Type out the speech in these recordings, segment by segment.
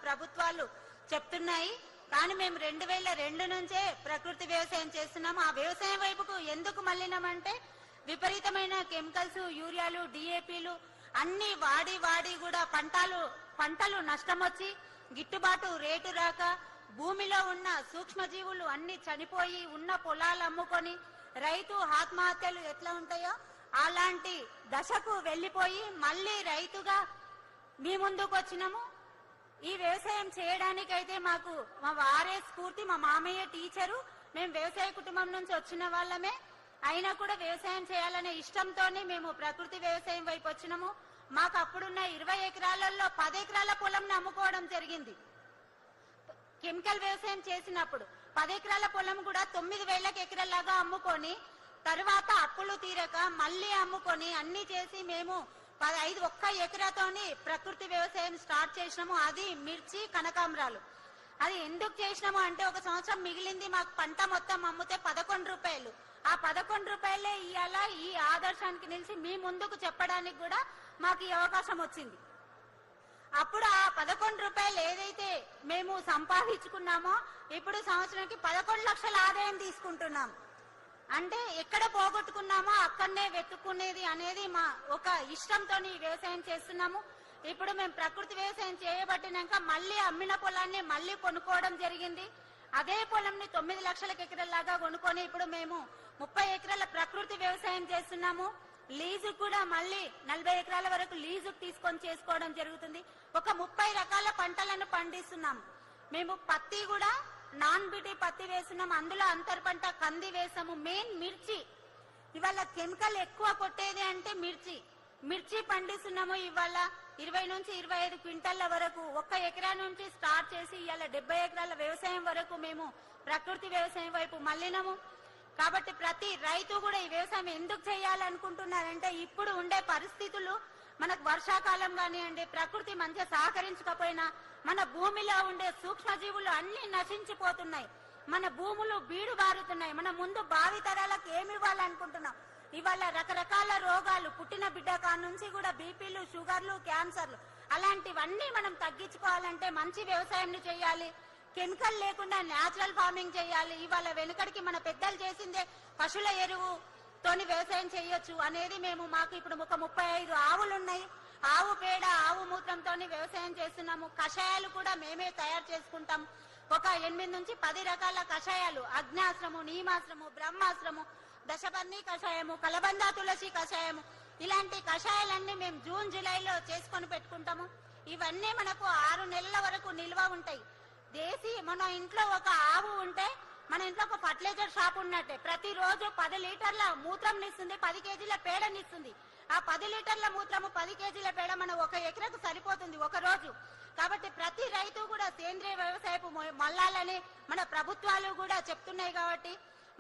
ప్రభుత్వాలు చెప్తున్నాయి. కానీ మేము 2002 నుంచే ప్రకృతి వ్యవసాయం చేస్తున్నాము. ఆ వ్యవసాయం వైపుకు ఎందుకు మళ్ళినామంటే విపరీతమైన కెమికల్స్, యూరియాలు, డిఏపీలు అన్ని వాడి కూడా పంటలు నష్టం వచ్చి గిట్టుబాటు రేటు రాక భూమిలో ఉన్న సూక్ష్మజీవులు అన్ని చనిపోయి ఉన్న పొలాలు అమ్ముకొని రైతు ఆత్మహత్యలు ఎట్లా ఉంటాయో అలాంటి దశకు వెళ్లిపోయి మళ్ళీ రైతుగా మీ ముందుకు వచ్చినాము. ఈ వ్యవసాయం చేయడానికైతే మాకు మా వారే స్ఫూర్తి. మా మామయ్య టీచరు, మేము వ్యవసాయ కుటుంబం నుంచి వచ్చిన వాళ్ళమే. అయినా కూడా వ్యవసాయం చేయాలనే ఇష్టంతోనే మేము ప్రకృతి వ్యవసాయం వైపు వచ్చినాము. మాకు అప్పుడున్న 20 ఎకరాలలో 10 ఎకరాల పొలం అమ్ముకోవడం జరిగింది. కెమికల్ వ్యవసాయం చేసినప్పుడు 10 ఎకరాల పొలం కూడా 9,000 ఎకరాలాగా అమ్ముకొని తర్వాత అప్పులు తీరక మళ్ళీ అమ్ముకొని అన్ని చేసి మేము 1 ఎకరాతోని ప్రకృతి వ్యవసాయం స్టార్ట్ చేసినాము. అది మిర్చి, కనకాంబరాలు. అది ఎందుకు చేసినాము అంటే ఒక సంవత్సరం మిగిలింది మాకు పంట మొత్తం అమ్మితే 11 రూపాయలు. ఆ 11 రూపాయలే ఇవాళ ఈ ఆదర్శానికి నిలిచి మీ ముందుకు చెప్పడానికి కూడా మాకు ఈ అవకాశం వచ్చింది. అప్పుడు ఆ 11 రూపాయలు ఏదైతే మేము సంపాదించుకున్నామో ఇప్పుడు సంవత్సరానికి 11 లక్షల ఆదాయం తీసుకుంటున్నాం. అంటే ఎక్కడ పోగొట్టుకున్నామో అక్కడనే వెతుక్కునేది అనేది మా ఒక ఇష్టంతో వ్యవసాయం చేస్తున్నాము. ఇప్పుడు మేము ప్రకృతి వ్యవసాయం చేయబట్టినాక మళ్ళీ అమ్మిన పొలాన్ని మళ్ళీ కొనుక్కోవడం జరిగింది. అదే పొలంని 9 లక్షల ఎకరాలాగా కొనుక్కొని ఇప్పుడు మేము 30 ఎకరాల ప్రకృతి వ్యవసాయం చేస్తున్నాము. లీజు కూడా మళ్ళీ 40 ఎకరాల వరకు లీజు తీసుకొని చేసుకోవడం జరుగుతుంది. ఒక 30 రకాల పంటలను పండిస్తున్నాం. మేము పత్తి కూడా నాన్ బీటీ పత్తి వేస్తున్నాం. అందులో అంతర్ పంట కంది వేసాము. మెయిన్ మిర్చి. ఇవాళ కెమికల్ ఎక్కువ కొట్టేది అంటే మిర్చి పండిస్తున్నాము. ఇవాళ 20 నుంచి 25 క్వింటాల వరకు 1 ఎకరా నుంచి స్టార్ట్ చేసి ఇవాళ 70 ఎకరాల వ్యవసాయం వరకు మేము ప్రకృతి వ్యవసాయం వైపు మళ్ళినాము. కాబట్టి ప్రతి రైతు కూడా ఈ వ్యవసాయం ఎందుకు చేయాలనుకుంటున్నారంటే ఇప్పుడు ఉండే పరిస్థితులు మనకు వర్షాకాలం కానివ్వండి, ప్రకృతి మంచిగా సహకరించకపోయినా మన భూమిలో ఉండే సూక్ష్మజీవులు అన్ని నశించిపోతున్నాయి. మన భూములు బీడు బారుతున్నాయి. మన ముందు భావితరాలకు ఏమి ఇవ్వాలనుకుంటున్నాం? ఇవాళ రకరకాల రోగాలు పుట్టిన బిడ్డ కాడ నుంచి కూడా బీపీలు, షుగర్లు, క్యాన్సర్లు అలాంటివన్నీ మనం తగ్గించుకోవాలంటే మంచి వ్యవసాయం చేయాలి. కెమికల్ లేకుండా న్యాచురల్ ఫార్మింగ్ చేయాలి. ఇవాళ వెనుకడికి మన పెద్దలు చేసిందే పశువుల ఎరువుతోని వ్యవసాయం చేయొచ్చు అనేది మాకు ఇప్పుడు ఒక 35 ఆవులు ఉన్నాయి. ఆవు పేడ, ఆవు మూత్రంతో వ్యవసాయం చేస్తున్నాము. కషాయాలు కూడా మేమే తయారు చేసుకుంటాం. ఒక 8 నుంచి 10 రకాల కషాయాలు, అగ్నాశ్రము, నీమాశ్రము, బ్రహ్మాశ్రము, దశపర్ణి కషాయము, కలబంద తులసి కషాయము, ఇలాంటి కషాయాలన్నీ మేము జూన్ జూలైలో చేసుకొని పెట్టుకుంటాము. ఇవన్నీ మనకు 6 నెలల వరకు నిల్వ ఉంటాయి. దేశీ మన ఇంట్లో ఒక ఆవు ఉంటే మన ఇంట్లో ఒక ఫర్టిలైజర్ షాప్ ఉన్నట్టే. ప్రతిరోజు 10 లీటర్ల మూత్రం నిస్తుంది, 10 కేజీల పేడనిస్తుంది. ఆ 10 లీటర్ల మూత్రము, 10 కేజీల పేడ మన 1 ఎకరకు సరిపోతుంది ఒక రోజు. కాబట్టి ప్రతి రైతు కూడా సేంద్రియ వ్యవసాయపు మళ్ళాలని మన ప్రభుత్వాలు కూడా చెప్తున్నాయి. కాబట్టి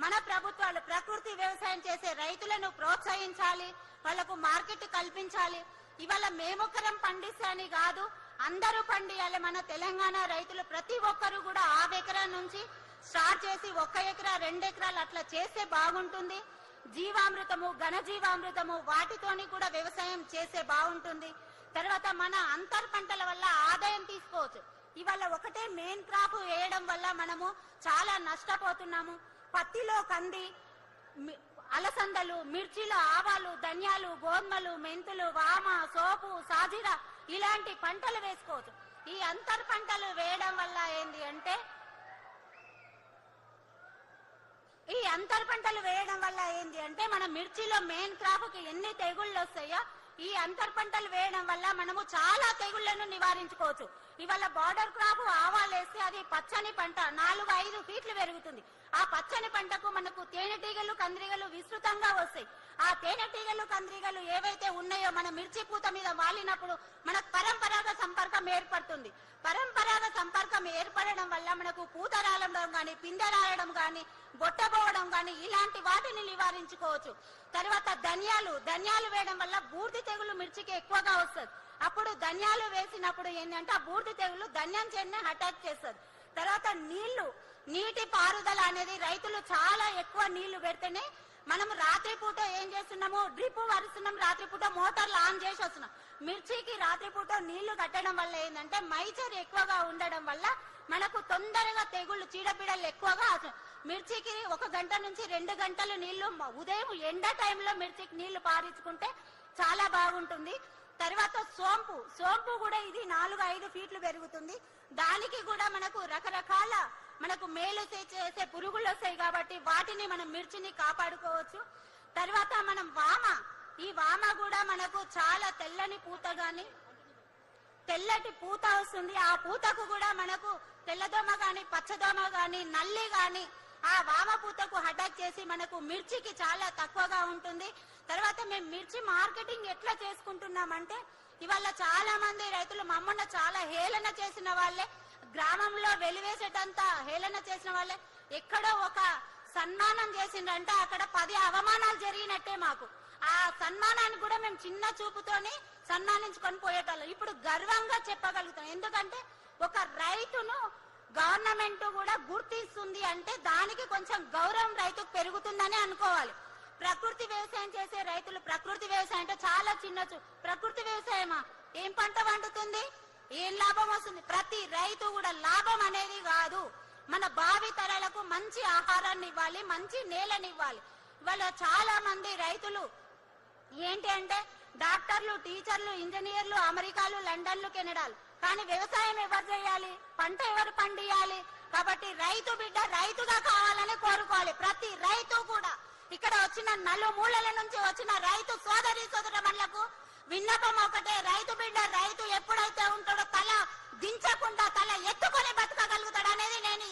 మన ప్రభుత్వాలు ప్రకృతి వ్యవసాయం చేసే రైతులను ప్రోత్సహించాలి, వాళ్లకు మార్కెట్ కల్పించాలి. ఇవాళ మేమొక్కరం పండిస్తాని కాదు, అందరూ పండియాలి. మన తెలంగాణ రైతులు ప్రతి ఒక్కరు కూడా 5 ఎకరాల నుంచి స్టార్ట్ చేసి 1 ఎకరా 2 ఎకరాలు అట్లా చేస్తే బాగుంటుంది. జీవామృతము, ఘనజీవామృతము వాటితోని కూడా వ్యవసాయం చేస్తే బాగుంటుంది. తర్వాత మన అంతర్ పంటల వల్ల ఆదాయం తీసుకోవచ్చు. ఇవాళ ఒకటే మెయిన్ క్రాప్ వేయడం వల్ల మనము చాలా నష్టపోతున్నాము. పత్తిలో కంది, అలసందలు, మిర్చిలో ఆవాలు, ధనియాలు, గోధుమలు, మెంతులు, వామ, సోపు, సాజీరా ఇలాంటి పంటలు వేసుకోవచ్చు. ఈ అంతర్ పంటలు వేయడం వల్ల ఏంది అంటే మన మిర్చిలో మెయిన్ క్రాప్ కి ఎన్ని తెగుళ్ళు వస్తాయో ఈ అంతర్ పంటలు వేయడం వల్ల మనము చాలా తెగుళ్లను నివారించుకోవచ్చు. ఇవాళ బార్డర్ క్రాప్ ఆవాలేస్తే అది పచ్చని పంట 4-5 ఫీట్లు పెరుగుతుంది. ఆ పచ్చని పంటకు మనకు తేనెటీగలు, కందిరీగలు విస్తృతంగా వస్తాయి. ఆ తేనెటీగలు, కందిరీగలు ఏవైతే ఉన్నాయో మన మిర్చి పూత మీద వాలినప్పుడు మనకు పరంపరాగ సంపర్కం ఏర్పడుతుంది. పరంపరాగ సంపర్కం ఏర్పడడం వల్ల మనకు పూత రాలడం గాని, పిందె రాలడం గాని, బొట్టబోవడం గాని ఇలాంటి వాటిని నివారించుకోవచ్చు. తర్వాత ధనియాలు వేయడం వల్ల బూర్ది తెగులు మిర్చికి ఎక్కువగా వస్తుంది. అప్పుడు ధనియాలు వేసినప్పుడు ఏంటంటే ఆ బూర్ది తెగులు ధన్యం చేనే అటాక్ చేస్తుంది. తర్వాత నీటి పారుదల అనేది రైతులు చాలా ఎక్కువ నీళ్లు పెడితేనే మనం రాత్రిపూట ఏం చేస్తున్నాము, డ్రిప్ వరుస్తున్నాం, రాత్రిపూట మోటార్లు ఆన్ చేసి వస్తున్నాం. మిర్చికి రాత్రిపూట నీళ్లు కట్టడం వల్ల ఏంటంటే మైచర్ ఎక్కువగా ఉండడం వల్ల మనకు తొందరగా తెగుళ్ళు చీడపీడలు ఎక్కువగా మిర్చికి 1 గంట నుంచి 2 గంటలు నీళ్లు ఉదయం ఎండ టైంలో మిర్చికి నీళ్లు పారించుకుంటే చాలా బాగుంటుంది. తర్వాత సోంపు కూడా ఇది 4-5 ఫీట్లు పెరుగుతుంది. దానికి కూడా మనకు రకరకాల మనకు మేలు చేసే పురుగులు వస్తాయి కాబట్టి వాటిని మనం మిర్చిని కాపాడుకోవచ్చు. తర్వాత మనం ఈ వామ కూడా మనకు చాలా తెల్లని పూత గాని తెల్లటి పూత వస్తుంది. ఆ పూతకు కూడా మనకు తెల్లదోమ గాని పచ్చదోమ గాని నల్లి గాని ఆ వామ పూతకు అటాక్ చేసి మనకు మిర్చికి చాలా తక్కువగా ఉంటుంది. తర్వాత మేము మిర్చి మార్కెటింగ్ ఎట్లా చేసుకుంటున్నామంటే ఇవాళ చాలా మంది రైతులు మమ్మల్ని చాలా హేళన చేసిన వాళ్ళే, గ్రామంలో వెలివేసేటంత హేళన చేసిన వాళ్ళే. ఎక్కడో ఒక సన్మానం చేసిందంటే అక్కడ 10 అవమానాలు జరిగినట్టే మాకు. ఆ సన్మానాన్ని కూడా మేము చిన్న చూపుతోని సన్మానించుకొని పోయేటోళ్ళం. ఇప్పుడు గర్వంగా చెప్పగలుగుతాం. ఎందుకంటే ఒక రైతును గవర్నమెంట్ కూడా గుర్తిస్తుంది అంటే దానికి కొంచెం గౌరవం రైతుకు పెరుగుతుందని అనుకోవాలి. ప్రకృతి వ్యవసాయం చేసే రైతులు ప్రకృతి వ్యవసాయం అంటే చాలా చిన్న ప్రకృతి వ్యవసాయమా, ఏం పంట పండుతుంది, ఏం లాభం వస్తుంది? ప్రతి రైతు కూడా లాభం అనేది కాదు, మన భావి తరాలకు మంచి ఆహారాన్ని ఇవ్వాలి, మంచి నేలని ఇవ్వాలి. ఇవాళ చాలా మంది రైతులు ఏంటి అంటే డాక్టర్లు, టీచర్లు, ఇంజనీర్లు, అమెరికాలు, లండన్లు, కెనడాలు, కానీ వ్యవసాయం ఎవరు చేయాలి, పంట ఎవరు పండియాలి? కాబట్టి రైతు బిడ్డ రైతుగా కావాలని కోరుకోవాలి ప్రతి రైతు కూడా. ఇక్కడ వచ్చిన నలుమూలల నుంచి వచ్చిన రైతు సోదరి సోదరులకు విన్నపం ఒకటే, రైతు బిడ్డ రైతు ఎప్పుడైతే ఉంటాడో తల దించకుండా తల ఎత్తుకొని బతకగలుగుతాడు అనేది నేను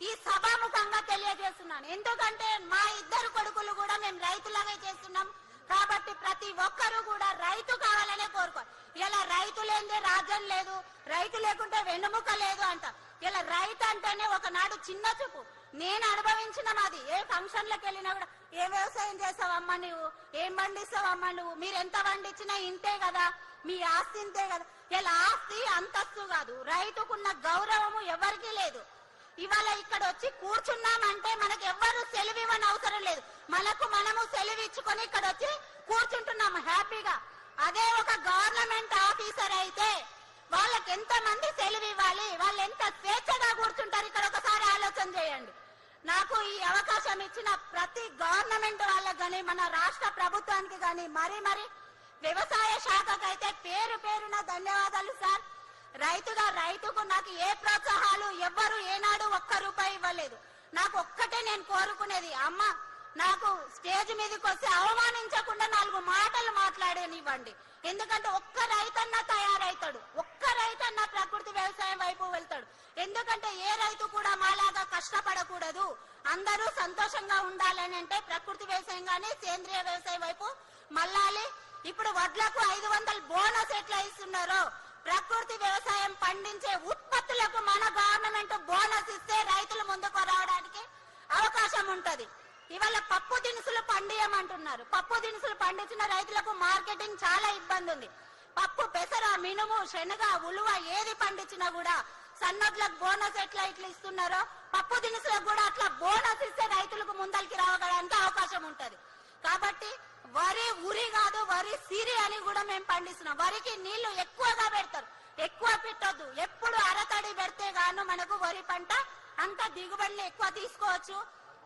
ఈ సభాముఖంగా తెలియజేస్తున్నాను. ఎందుకంటే మా 2 కొడుకులు కూడా మేము రైతులాగే చేస్తున్నాం కాబట్టి ప్రతి ఒక్కరు కూడా రైతు కావాలనే కోరుకోవాలి. ఇలా రైతు లేదే రాజ్యం లేదు, రైతు లేకుంటే వెన్నుముక లేదు అంట. ఇలా రైతు అంటేనే ఒకనాడు చిన్న చూపు. నేను అనుభవించిన మాది. ఏ ఫంక్షన్లకు వెళ్ళినా కూడా ఏ వ్యవసాయం చేస్తావమ్మా నువ్వు, ఏం పండిస్తావమ్మా నువ్వు, మీరు ఎంత పండించినా ఇంతే కదా, మీ ఆస్తి ఇంతే కదా. ఇలా ఆస్తి అంతస్తు కాదు, రైతుకున్న గౌరవము ఎవరికీ లేదు. ఇవాళ ఇక్కడ వచ్చి కూర్చున్నామంటే మనకు ఎవ్వరు సెలవు ఇవ్వని అవసరం లేదు, మనము సెలవు ఇచ్చుకొని ఇక్కడ వచ్చి కూర్చుంటున్నాము హ్యాపీగా. అదే ఒక గవర్నమెంట్ ఆఫీసర్ అయితే వాళ్ళకి ఎంత మంది సెలవు ఇవ్వాలి, వాళ్ళు ఎంత స్వేచ్ఛగా కూర్చుంటారు ఇక్కడ ఒకసారి ఆలోచన చేయండి. నాకు ఈ అవకాశం ఇచ్చిన ప్రతి గవర్నమెంట్ వాళ్ళకి గాని మన రాష్ట్ర ప్రభుత్వానికి గాని మరి వ్యవసాయ శాఖకైతే పేరున ధన్యవాదాలు సార్. రైతుకు నాకు ఏ ప్రోత్సాహాలు ఎవ్వరు ఏనాడు 1 రూపాయి ఇవ్వలేదు. నాకు ఒక్కటే నేను కోరుకునేది, అమ్మ నాకు స్టేజ్ మీదకి వస్తే అవమానించకుండా 4 మాటలు మాట్లాడనివ్వండి. ఎందుకంటే ఒక్క రైతన్నా తయారైతాడు, ఒక్క రైతన్నా ప్రకృతి వ్యవసాయం వైపు వెళ్తాడు. ఎందుకంటే ఏ రైతు కూడా మాలాగా కష్టపడకూడదు, అందరూ సంతోషంగా ఉండాలని అంటే ప్రకృతి వ్యవసాయం గానీ సేంద్రియ వ్యవసాయం వైపు మళ్ళాలి. ఇప్పుడు వడ్లకు 500 బోనస్ ఎట్లా ఇస్తున్నారో ప్రకృతి వ్యవసాయం పండించే ఉత్పత్తులకు మన గవర్నమెంట్ బోనస్ ఇస్తే రైతులు ముందుకు రావడానికి అవకాశం ఉంటది. ఇవాళ పప్పు దినుసులు పండియమంటున్నారు. పప్పు దినుసులు పండించిన రైతులకు మార్కెటింగ్ చాలా ఇబ్బంది ఉంది. పప్పు, పెసర, మినుము, శనగ, ఉలువ ఏది పండించినా కూడా సన్నొడ్లకు బోనస్ ఎట్లా ఇస్తున్నారో పప్పు దినుసులకు కూడా అట్లా బోనస్ ఇస్తే రైతులకు ముందరికి రావడానికి అవకాశం ఉంటది. కాబట్టి వరి ఉరి కాదు, వరి సిరి అని కూడా మేము పండిస్తున్నాం. వరికి నీళ్లు ఎక్కువగా పెడతారు, ఎక్కువ పెట్టొద్దు. ఎప్పుడు అరతడి పెడితే గాను మనకు వరి పంట అంత దిగుబడిని ఎక్కువ తీసుకోవచ్చు.